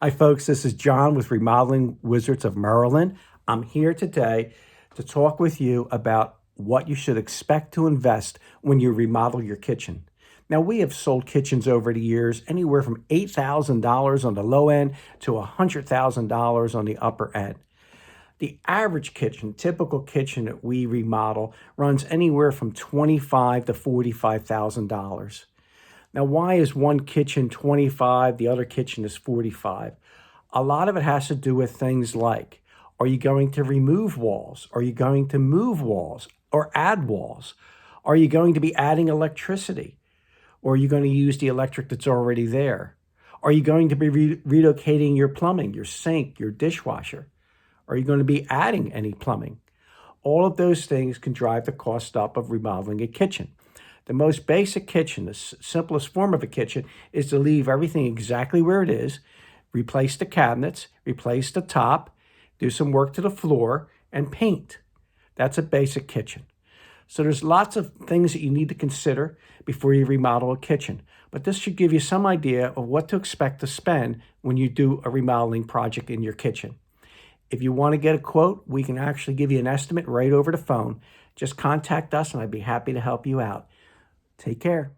Hi, folks. This is John with Remodeling Wizards of Maryland. I'm here today to talk with you about what you should expect to invest when you remodel your kitchen. Now, we have sold kitchens over the years anywhere from $8,000 on the low end to $100,000 on the upper end. The average kitchen, typical kitchen that we remodel, runs anywhere from $25,000 to $45,000. Now, why is one kitchen 25, the other kitchen is 45? A lot of it has to do with things like, are you going to remove walls? Are you going to move walls or add walls? Are you going to be adding electricity? Or are you going to use the electric that's already there? Are you going to be relocating your plumbing, your sink, your dishwasher? Are you going to be adding any plumbing? All of those things can drive the cost up of remodeling a kitchen. The most basic kitchen, the simplest form of a kitchen, is to leave everything exactly where it is, replace the cabinets, replace the top, do some work to the floor, and paint. That's a basic kitchen. So there's lots of things that you need to consider before you remodel a kitchen. But this should give you some idea of what to expect to spend when you do a remodeling project in your kitchen. If you want to get a quote, we can actually give you an estimate right over the phone. Just contact us and I'd be happy to help you out. Take care.